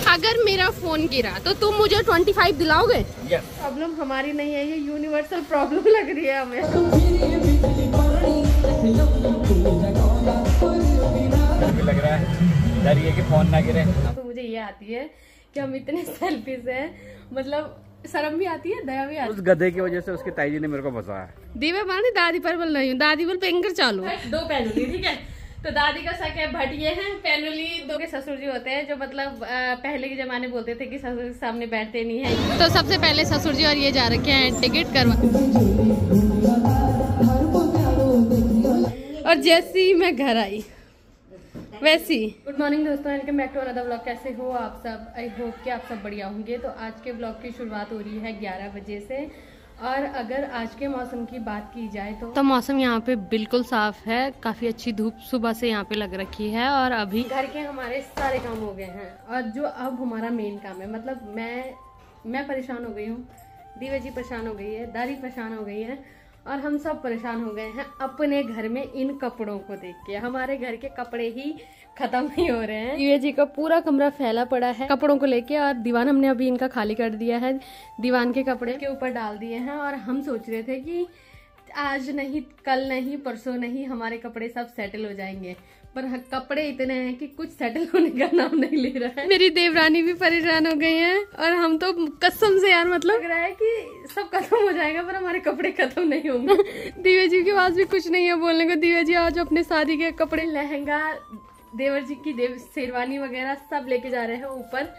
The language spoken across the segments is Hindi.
अगर मेरा फोन गिरा तो तुम मुझे 25 दिलाओगे? प्रॉब्लम हमारी नहीं है, ये यूनिवर्सल प्रॉब्लम लग रही है हमें। लग रहा है डर ये कि फोन ना गिरे। तो मुझे ये आती है कि हम इतने सेल्फिश हैं, मतलब शर्म भी आती है, दया भी आती है। उस गधे की वजह से उसकी ताई जी ने मेरे को फंसाया। दीवे मानी दादी पर बोल रही हूँ, दादी बोल पेंकर चालू। 2 पैनुली, ठीक है। तो दादी का शक है भटिये हैं, पैनुली 2 के ससुर जी होते हैं, जो मतलब पहले के जमाने बोलते थे कि ससुर के सामने बैठते नहीं है। तो सबसे पहले ससुर जी और ये जा रखे हैं टिकट करवा। और जैसे ही मैं घर आई वैसी। गुड मॉर्निंग दोस्तों, welcome back to another vlog. कैसे हो आप सब? आई होप कि आप सब बढ़िया होंगे। तो आज के व्लॉग की शुरुआत हो रही है 11 बजे से। और अगर आज के मौसम की बात की जाए तो मौसम यहाँ पे बिल्कुल साफ है, काफी अच्छी धूप सुबह से यहाँ पे लग रखी है। और अभी घर के हमारे सारे काम हो गए हैं, और जो अब हमारा मेन काम है, मतलब मैं परेशान हो गई हूँ, दीवा जी परेशान हो गई है, दादी परेशान हो गई है, और हम सब परेशान हो गए हैं अपने घर में इन कपड़ों को देख के। हमारे घर के कपड़े ही खत्म नहीं हो रहे हैं। दीवा जी का पूरा कमरा फैला पड़ा है कपड़ों को लेके, और दीवान हमने अभी इनका खाली कर दिया है, दीवान के कपड़े के ऊपर डाल दिए हैं। और हम सोच रहे थे कि आज नहीं, कल नहीं, परसों नहीं, हमारे कपड़े सब सेटल हो जाएंगे, पर कपड़े इतने हैं कि कुछ सेटल होने का नाम नहीं ले रहा है। मेरी देवरानी भी परेशान हो गई है, और हम तो कसम से यार मतलब लग रहा है कि सब खत्म हो जाएगा, पर हमारे कपड़े खत्म नहीं होंगे। दीवा जी के पास भी कुछ नहीं है बोलने को। दीवा जी आज अपने शादी के कपड़े, लहंगा, देवर जी की शेरवानी वगैरह सब लेके जा रहे हैं ऊपर,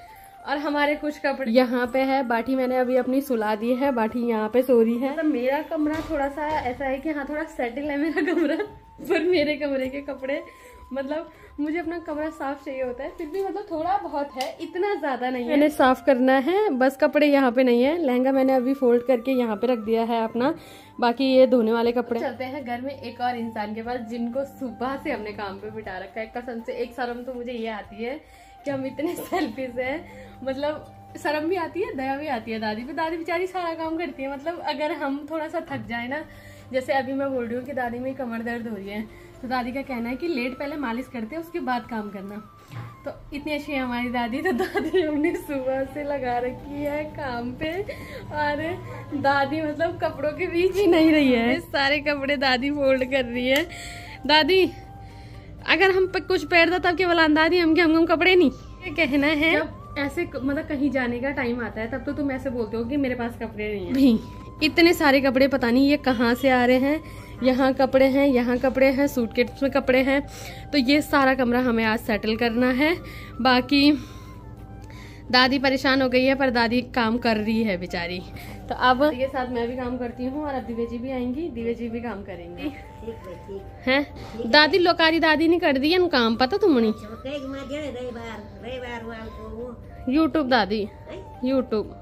और हमारे कुछ कपड़े यहाँ पे है। बाटी मैंने अभी अपनी सुला दी है, बाटी यहाँ पे सो रही है। तो मेरा कमरा थोड़ा सा ऐसा है कि हाँ थोड़ा सेटल है मेरा कमरा, पर मेरे कमरे के कपड़े, मतलब मुझे अपना कमरा साफ चाहिए होता है, फिर भी मतलब थोड़ा बहुत है, इतना ज्यादा नहीं है। मैंने साफ करना है, बस कपड़े यहाँ पे नहीं है। लहंगा मैंने अभी फोल्ड करके यहाँ पे रख दिया है अपना, बाकी ये धोने वाले कपड़े। चलते हैं घर में एक और इंसान के पास, जिनको सुबह से हमने काम पे बिठा रखा है। कसम से एक शर्म तो मुझे ये आती है कि हम इतने सेल्फिश हैं, मतलब शर्म भी आती है, दया भी आती है दादी पे। दादी बेचारी सारा काम करती है, मतलब अगर हम थोड़ा सा थक जाए ना, जैसे अभी मैं बोल रही हूँ कि दादी में कमर दर्द हो रही है, तो दादी का कहना है कि लेट पहले मालिश करते हैं, उसके बाद काम करना। तो इतनी अच्छी है हमारी दादी। तो दादी हमने सुबह से लगा रखी है काम पे, और दादी मतलब कपड़ों के बीच ही नहीं रही है, सारे कपड़े दादी फोल्ड कर रही है। दादी अगर हम पे कुछ पैर था तब केवल दादी हम कपड़े नहीं, ये कहना है ऐसे, मतलब कहीं जाने का टाइम आता है तब तो तुम ऐसे बोलते हो कि मेरे पास कपड़े नहीं है। भी इतने सारे कपड़े पता नहीं ये कहाँ से आ रहे हैं, यहाँ कपड़े हैं, यहाँ कपड़े हैं, सूटकेस में कपड़े हैं। तो ये सारा कमरा हमें आज सेटल करना है। बाकी दादी परेशान हो गई है, पर दादी काम कर रही है बेचारी। तो अब ये साथ मैं भी काम करती हूँ, और अब दिव्या जी भी आएंगी, दिव्या जी भी काम करेंगी। हैं दादी लोकारी दादी ने कर दिया काम, पता तुमने? यूट्यूब दादी, यूट्यूब।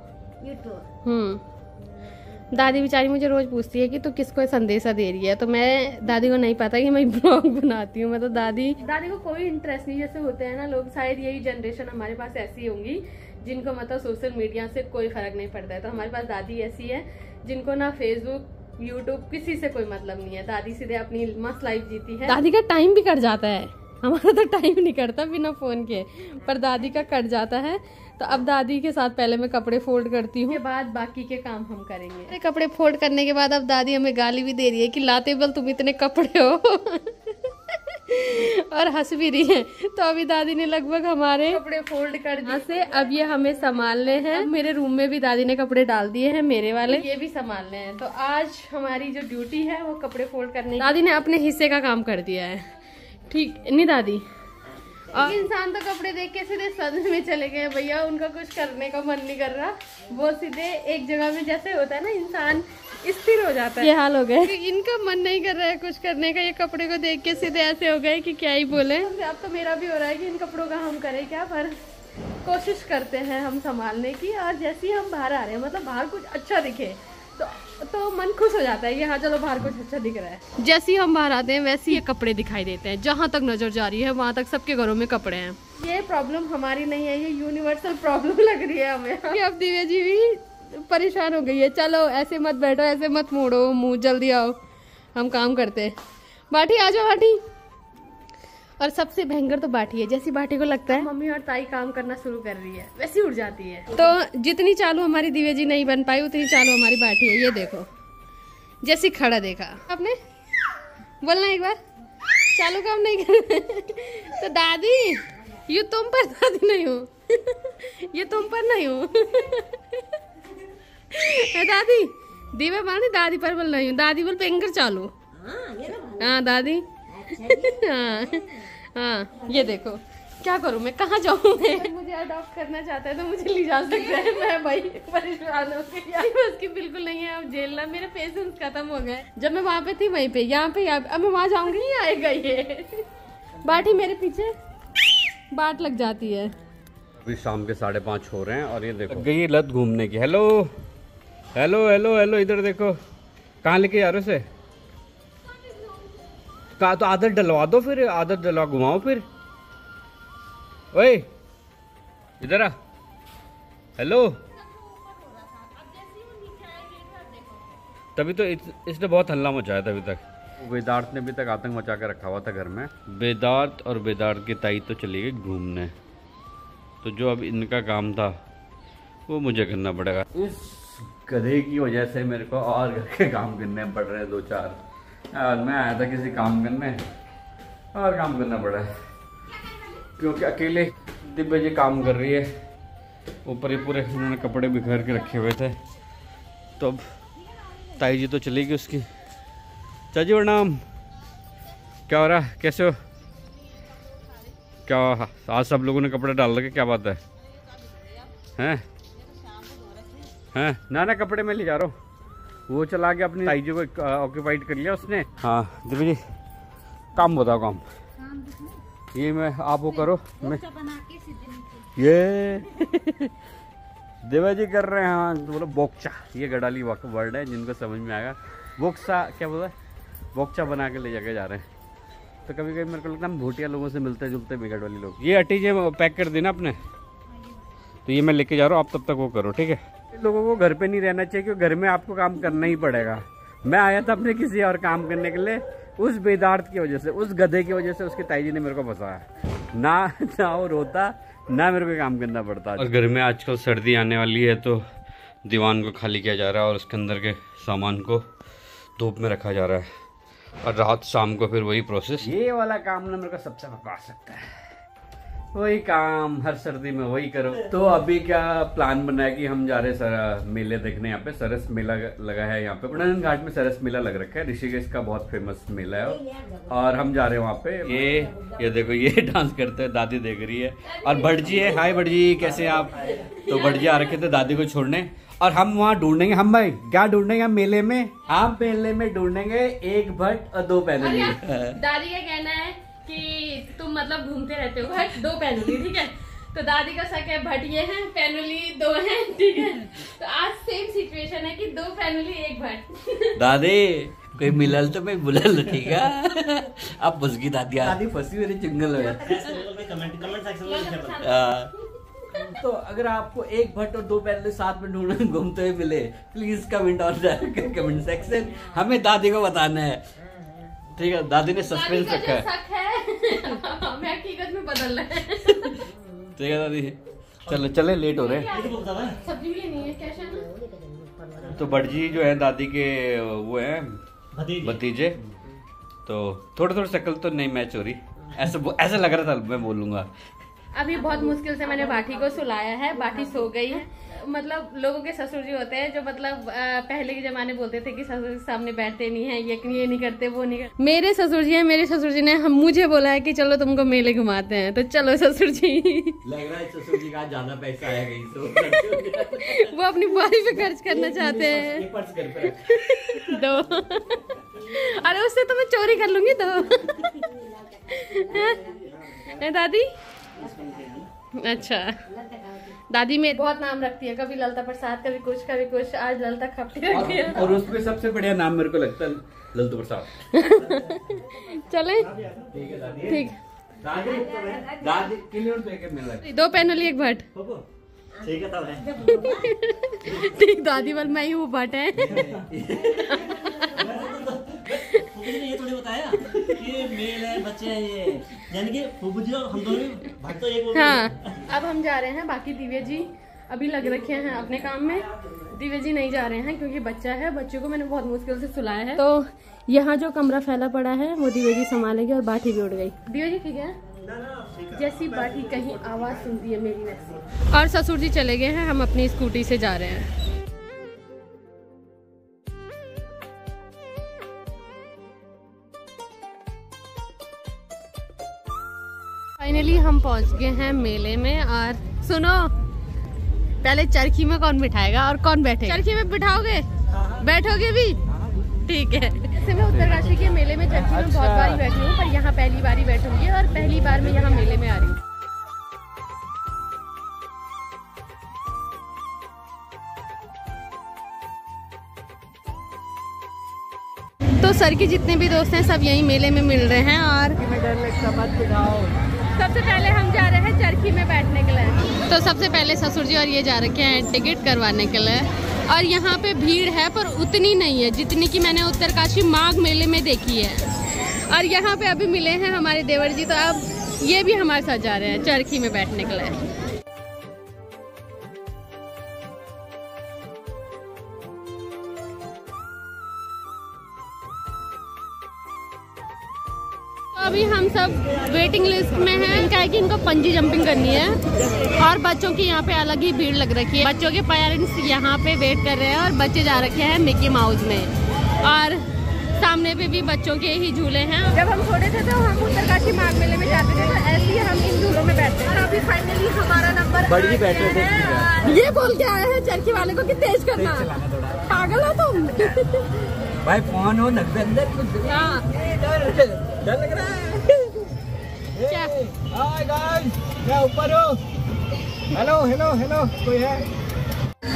दादी बेचारी मुझे रोज पूछती है कि तू किसको संदेशा दे रही है, तो मैं दादी को नहीं पता कि मैं ब्लॉग बनाती हूँ। मतलब दादी को कोई इंटरेस्ट नहीं, जैसे होते हैं ना लोग, शायद यही जनरेशन हमारे पास ऐसी होंगी जिनको मतलब सोशल मीडिया से कोई फर्क नहीं पड़ता है। तो हमारे पास दादी ऐसी है जिनको ना फेसबुक, यूट्यूब, किसी से कोई मतलब नहीं है। दादी सीधे अपनी मस्त लाइफ जीती है। दादी का टाइम भी कट जाता है, हमारा तो टाइम नहीं कटता बिना फोन के, पर दादी का कट जाता है। तो अब दादी के साथ पहले मैं कपड़े फोल्ड करती हूँ, उसके बाद बाकी के काम हम करेंगे। कपड़े फोल्ड करने के बाद अब दादी हमें गाली भी दे रही है कि लाते बल तुम इतने कपड़े हो और हंस भी रही है। तो अभी दादी ने लगभग हमारे कपड़े फोल्ड कर दिए से, अब ये हमें संभालने हैं। मेरे रूम में भी दादी ने कपड़े डाल दिए हैं, मेरे वाले ये भी संभालने हैं। तो आज हमारी जो ड्यूटी है वो कपड़े फोल्ड करने। दादी ने अपने हिस्से का काम कर दिया है, ठीक नहीं दादी? इंसान तो कपड़े देख के सीधे सदमे में चले गए भैया, उनका कुछ करने का मन नहीं कर रहा, वो सीधे एक जगह में जैसे होता है ना इंसान स्थिर हो जाता है, ये हाल हो गए। इनका मन नहीं कर रहा है कुछ करने का, ये कपड़े को देख के सीधे ऐसे हो गए कि क्या ही बोले। अब तो मेरा भी हो रहा है कि इन कपड़ों का हम करें क्या, पर कोशिश करते हैं हम संभालने की। और जैसे ही हम बाहर आ रहे हैं, मतलब बाहर कुछ अच्छा दिखे तो मन खुश हो जाता है कि हाँ चलो बाहर कुछ अच्छा दिख रहा है। जैसे ही हम बाहर आते हैं वैसे ही कपड़े दिखाई देते हैं, जहाँ तक नजर जा रही है वहाँ तक सबके घरों में कपड़े हैं। ये प्रॉब्लम हमारी नहीं है, ये यूनिवर्सल प्रॉब्लम लग रही है हमें। अब दिव्या जी भी परेशान हो गई है, चलो ऐसे मत बैठो, ऐसे मत मोड़ो मुँह, जल्दी आओ हम काम करते हैं। बाटी आ जाओ बाटी। और सबसे भयंकर तो बाटी है, जैसी बाटी को लगता है मम्मी और ताई काम करना शुरू कर रही है वैसी उड़ जाती है। तो जितनी चालू हमारी दिव्या जी नहीं बन पाई उतनी चालू हमारी बाटी है। ये देखो जैसी खड़ा देखा आपने, बोलना एक बार चालू काम नहीं कर तो दादी ये तुम पर दादी नहीं हो ये तुम पर नहीं हो दादी दिव्या बानी दादी पर बोल रही हूँ, दादी बोल पेंकर चालू। हाँ दादी हाँ ये देखो क्या करूँ मैं, कहाँ जाऊँ मैं। मुझे अडॉप्ट करना चाहता है तो मुझे ले जा सकता है, मैं भाई परेशान हो गई उसकी बिल्कुल नहीं है अब झेलना, मेरे पेशेंस खत्म हो गए। जब मैं वहाँ पे थी वहीं पे, यहाँ पे अब मैं वहाँ जाऊंगी नहीं आएगा ये। बाटी मेरे पीछे बाट लग जाती है। अभी शाम के 5:30 हो रहे हैं और ये देखो गई लत घूमने की। हेलो हेलो हेलो हेलो इधर देखो, कहाँ लेके जा रहे हो उसे? कहा तो आदत डलवा दो, फिर आदत डलवा घुमाओ फिर। ओए इधर आ, हेलो। तभी तो इसने बहुत हल्ला मचाया था अभी तक। वेदार्थ ने अभी तक आतंक मचा के रखा हुआ था घर में। वेदार्थ और वेदार्थ की ताई तो चली गई घूमने, तो जो अब इनका काम था वो मुझे करना पड़ेगा। इस गधे की वजह से मेरे को और घर के काम करने पड़ रहे हैं 2-4। और मैं आया था किसी काम करने और काम करना पड़ा है क्योंकि अकेले दिव्या जी काम कर रही है। ऊपर ही पूरे उन्होंने कपड़े बिखेर के रखे हुए थे। तो अब ताई जी तो चली गई उसकी। चाची प्रणाम, क्या हो रहा है, कैसे हो? क्या आज सब लोगों ने कपड़े डाल रखे, क्या बात है? हैं हैं ना कपड़े में ले जा रहा हूँ। वो चला गया अपनी ताई जी को ऑक्यूपाइड कर लिया उसने। हाँ दिव्या जी काम बताओ, काम ये मैं आप वो करो, मैं ये दिव्या जी कर रहे हैं। हाँ बोलो बोक्चा, ये गडाली वर्ड है जिनको समझ में आएगा। बोक्सा क्या बोला, बोक्चा बना के ले जाके जा रहे हैं। तो कभी कभी मेरे को लगता है हम भूटिया लोगों से मिलते जुलते बिगड़ वाले लोग। ये अटी जे पैक कर देना अपने, तो ये मैं लेके जा रहा हूँ, आप तब तक वो करो ठीक है। लोगों को घर पे नहीं रहना चाहिए क्योंकि घर में आपको काम करना ही पड़ेगा। मैं आया था अपने किसी और काम करने के लिए, उस बेदार्थ की वजह से, उस गधे की वजह से उसकी ताई जी ने मेरे को फंसाया। ना वो रोता ना मेरे को काम करना पड़ता। और घर में आजकल सर्दी आने वाली है तो दीवान को खाली किया जा रहा है और उसके अंदर के सामान को धूप में रखा जा रहा है और रात शाम को फिर वही प्रोसेस। ये वाला काम ना मेरे को सबसे बकवास लगता है, वही काम हर सर्दी में वही करो। तो अभी क्या प्लान बना है कि हम जा रहे हैं मेले देखने। यहाँ पे सरस मेला लगा है, यहाँ पे पुराना घाट में सरस मेला लग रखा है। ऋषिकेश का बहुत फेमस मेला है और हम जा रहे हैं वहाँ पे। ये देखो ये डांस करते हैं, दादी देख रही है। और भट्ट जी है, हाय भट्ट जी कैसे हैं आप? तो भट्ट जी आ रखे थे दादी को छोड़ने और हम वहाँ ढूंढेंगे। हम भाई क्या ढूंढेंगे मेले में? हम मेले में ढूंढेंगे 1 भट्ट और 2 पैनली। दादी का कहना है कि तुम मतलब घूमते रहते हो भट्ट 2 पैनुली, ठीक है। तो दादी का शक है भट्ट ये है, पैनुली 2 है, ठीक है। तो आज सेम सिचुएशन है कि 2 पैनुली 1 भट्ट। दादी कोई मिलल तो मैं बुलल, ठीक है। अब बस की दादी फंसी मेरे जंगल में। तो अगर आपको 1 भट्ट और 2 पैनली साथ में ढूंढने घूमते हुए मिले, please comment on comment section, हमें दादी को बताना है, ठीक है। दादी ने सस्पेंस रखा है, हमें हकीकत में बदल रहा है, ठीक है दादी। चले चले लेट हो रहे हैं, सब्जी भी लेनी है क्या? तो भट्ट जी जो है दादी के वो है भतीजे, तो थोड़ी शक्ल तो नहीं मैच हो रही, ऐसा लग रहा था, मैं बोलूंगा। अभी बहुत मुश्किल से मैंने बाटी को सुलाया है, बाटी सो गई है। मतलब लोगों के ससुर जी होते हैं जो मतलब पहले के जमाने बोलते थे कि ससुर के सामने बैठते नहीं है, ये नहीं करते, वो नहीं करते। मेरे ससुर जी हैं, मेरे ससुर जी ने मुझे बोला है कि चलो तुमको मेले घुमाते हैं, तो चलो ससुर जी। लग रहा है ससुर जी का ज्यादा पैसा आएगा इस वो अपनी बुआरी पे खर्च करना चाहते हैं। 2 अरे उससे तो मैं चोरी कर लूंगी 2। दादी अच्छा, दादी में बहुत नाम रखती है, कभी ललता प्रसाद, कभी कुछ। आज ललता खपटी रखती है और उसमें सबसे बढ़िया नाम मेरे को लगता है ललता प्रसाद। चले ठीक है दादी, ठीक। दादी किलो पैकेट मिल रहा है, 2 पैनुली 1 भट्ट, ठीक है तब है। ठीक दादी वाल मैं ही हूँ भट्ट है। ये थोड़ी बताया। मेल है, बच्चे हैं ये, यानी कि फूफू जी और हम दोनों भाग तो एक। हाँ, अब हम जा रहे हैं। बाकी दिव्या जी अभी लग रखे हैं अपने काम में। दिव्या जी नहीं जा रहे हैं क्योंकि बच्चा है, बच्चे को मैंने बहुत मुश्किल से सुलाया है। तो यहाँ जो कमरा फैला पड़ा है वो दिव्या जी संभालेगी और बाठी भी उड़ गई। दिव्या जी ठीक है, जैसी बाठी कहीं आवाज सुनती है मेरी वैसे। और ससुर जी चले गए हैं, हम अपनी स्कूटी से जा रहे हैं। फाइनली हम पहुंच गए हैं मेले में। और सुनो, पहले चरखी में कौन बिठाएगा और कौन बैठेगा? चरखी में बिठाओगे? बैठोगे भी? ठीक है। वैसे मैं उत्तरकाशी के मेले में चरखी में बहुत बार बैठी हूँ, पर यहाँ पहली बार ही बैठूंगी और पहली बार मैं यहाँ मेले में आ रही हूँ। तो सर के जितने भी दोस्त हैं सब यहीं मेले में मिल रहे हैं। और सबसे पहले हम जा रहे हैं चरखी में बैठने के लिए। तो सबसे पहले ससुर जी और ये जा रखे हैं टिकट करवाने के लिए। और यहाँ पे भीड़ है पर उतनी नहीं है जितनी कि मैंने उत्तरकाशी माघ मेले में देखी है। और यहाँ पे अभी मिले हैं हमारे देवर जी, तो अब ये भी हमारे साथ जा रहे हैं चरखी में बैठने के लिए। अभी हम सब वेटिंग लिस्ट में हैं, क्या है कि इनको पंजी जंपिंग करनी है। और बच्चों की यहाँ पे अलग ही भीड़ लग रखी है। बच्चों के पेरेंट्स यहाँ पे वेट कर रहे हैं और बच्चे जा रखे हैं मिकी माउस में। और सामने पे भी बच्चों के ही झूले हैं। जब हम छोटे थे तो हम उत्तरकाशी माघ मेले में जाते थे, तो ऐसे ही हम इन झूलों में बैठते हैं। और अभी फाइनली हमारा नंबर बड़ी बैठे थे। ये बोल के आए हैं चरखी वाले को कि तेज करना। पागल हो तुम? भाई फोन हो नब्बे अंदर कुछ। हाँ, डर लग रहा है। क्या? हाय गाइस, मैं ऊपर हूँ। हेलो हेलो हेलो, कोई है?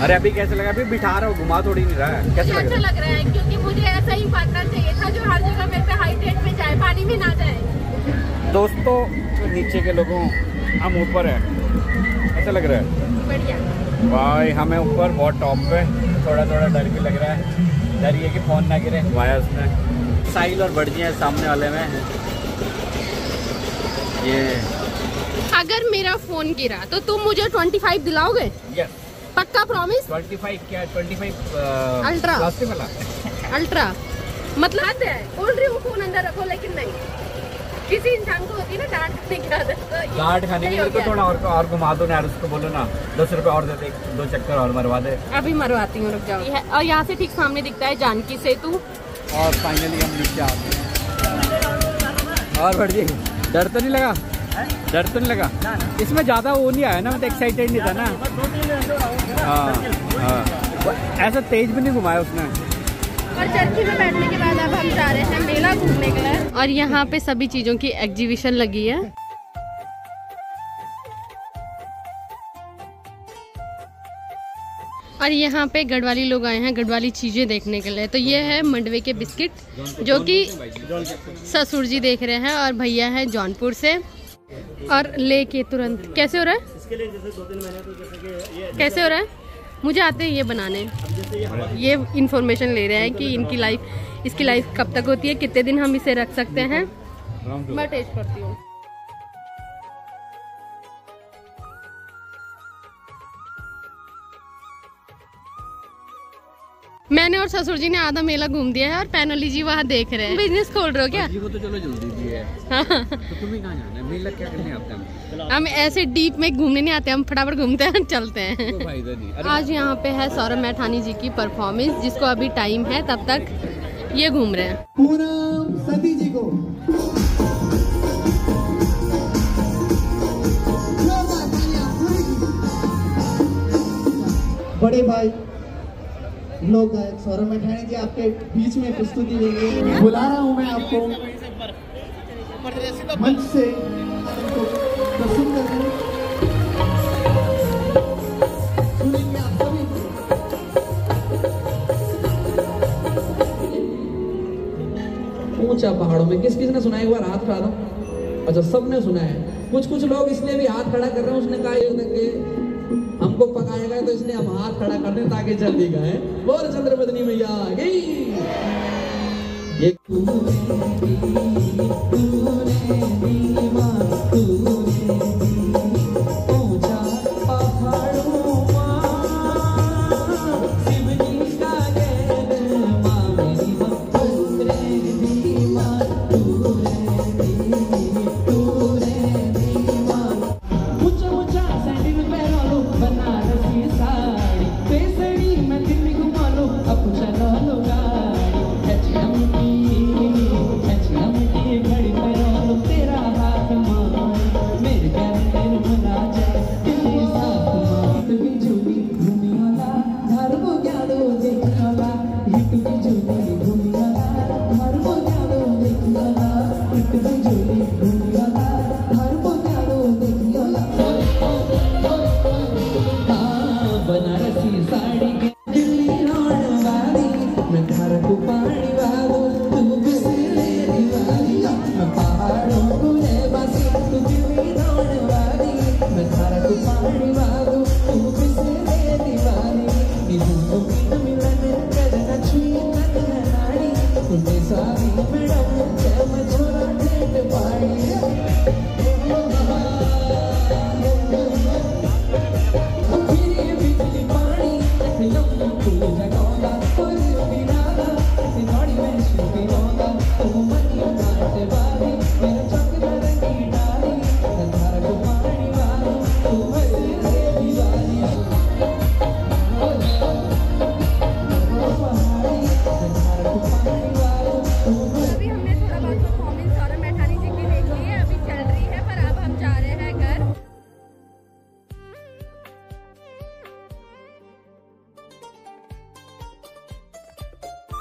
अरे अभी कैसे लगा? अभी बिठा रहा हूँ, घुमा थोड़ी नहीं रहा है। कैसे अच्छा लग रहा है क्योंकि मुझे ऐसा ही पार्टनर चाहिए था जो हर जगह मेरे पे हाइट रेट पे जाए, पानी में ना जाए। दोस्तों नीचे के लोगों, हम ऊपर है, ऐसा लग रहा है। बढ़िया भाई हमें ऊपर बहुत टॉप पे, थोड़ा थोड़ा डर भी लग रहा है। डर ये कि फोन ना गिरे। वाया उसने साहिल और बढ़िया सामने वाले में। ये अगर मेरा फोन गिरा तो तुम मुझे 25 दिलाओगे? यस। पक्का प्रॉमिस? 25 क्या? 25 अल्ट्रा। प्लास्टिक वाला अल्ट्रा मतलब है। बोल रही हूँ फोन अंदर रखो, लेकिन नहीं। किसी इंसान को होती है ना डांट खाने की आदत, तो डांट खाने की। मेरे को थोड़ा और घुमा दो ना यार, उसको बोलो ना 10 रुपए और दे दे, 2 चक्कर और मरवा दे। अभी मरवाती हूँ, रुक जाओ। और यहाँ से ठीक सामने दिखता है जानकी सेतु। और फाइनली हम नीचे आते हैं। और बढ़िया, डर तो नहीं लगा? डर तो नहीं लगा? इसमें ज़्यादा वो नहीं आया ना, मतलब एक्साइटेड नहीं था ना। हाँ, ऐसा तेज भी नहीं घुमाया उसने। और चरखी में बैठने के बाद अब हम जा रहे हैं मेला घूमने के लिए। और यहाँ पे सभी चीजों की एग्जीबिशन लगी है। और यहाँ पे गढ़वाली लोग आए हैं गढ़वाली चीजें देखने के लिए। तो ये है मंडवे के बिस्किट जो कि ससुर जी देख रहे हैं, और भैया है जौनपुर से। और लेके तुरंत कैसे हो रहा है? इसके लिए जैसे 2-3 महीने तो जैसे कि ये कैसे हो रहा है? मुझे आते हैं ये बनाने। ये इन्फॉर्मेशन ले रहे हैं कि इसकी लाइफ कब तक होती है, कितने दिन हम इसे रख सकते हैं। मैं टेस्ट करती हूँ। मैंने और ससुर जी ने आधा मेला घूम दिया है और पैनोली जी वहाँ देख रहे हैं। बिजनेस खोल रहे हो क्या? वो तो चलो जल्दी भी है। तो तुम्हें कहाँ जाना है? मेला क्या करने आते हैं? हम ऐसे डीप में घूमने नहीं आते, हम फटाफट घूमते हैं, चलते हैं। आज यहाँ पे है सौरभ मैठानी जी की परफॉर्मेंस, जिसको अभी टाइम है, तब तक ये घूम रहे हैं। पूनम सती जी को बड़े भाई लोग गायक सौरभ मैठानी जी आपके बीच में प्रस्तुति देंगे। बुला रहा हूं मैं आपको मंच से प्रस्तुत करने। सुनेंगे आप सभी। ऊंचा पहाड़ों में किस किस ने सुना है? एक बार हाथ खड़ा दो। अच्छा, सबने सुना है। कुछ लोग इसलिए भी हाथ खड़ा कर रहे हैं, उसने कहा हमको पकाएगा तो इसलिए हम हाथ खड़ा कर दें ताकि जल्दी गए। बोल चंद्रमदनी मैया गई।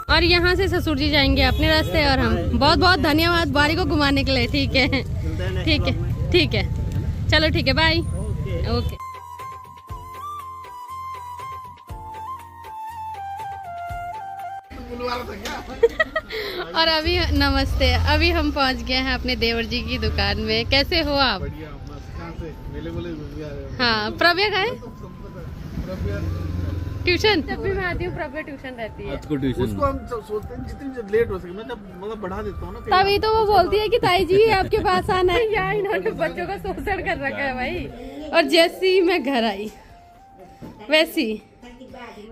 और यहाँ से ससुर जी जाएंगे अपने रास्ते और हम। बहुत बहुत धन्यवाद बारी को घुमाने के लिए। ठीक है ठीक है ठीक है, चलो ठीक है, बाय। ओके। और अभी नमस्ते, अभी हम पहुँच गए हैं अपने देवर जी की दुकान में। कैसे हो आप? हाँ, प्रव्या का है ट्यूशन। जब भी मैं आती हूँ प्रव्या ट्यूशन रहती है। उसको हम सोचते हैं जितनी लेट हो सके मैं मतलब बढ़ा देता हूँ ना। तभी तो वो बोलती है कि ताई जी आपके पास आना है। यार इन्होंने बच्चों का शोषण कर रखा है भाई। और जैसे ही मैं घर आई वैसी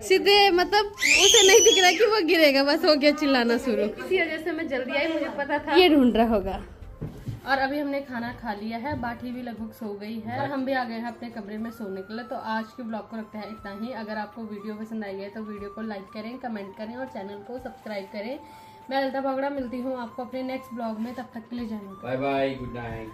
सीधे मतलब उसे नहीं दिख रहा कि वो गिरेगा, बस हो गया चिल्लाना शुरू। इसी वजह से मैं जल्दी आई, मुझे पता था ये ढूंढ रहा होगा। और अभी हमने खाना खा लिया है, बाटी भी लगभग सो गई है और हम भी आ गए हैं अपने कमरे में सोने के लिए। तो आज के ब्लॉग को रखते हैं इतना ही। अगर आपको वीडियो पसंद आई है तो वीडियो को लाइक करें, कमेंट करें और चैनल को सब्सक्राइब करें। मैं ललिता भागड़ा मिलती हूँ आपको अपने नेक्स्ट ब्लॉग में, तब तक के लिए जाना। Bye bye, good night.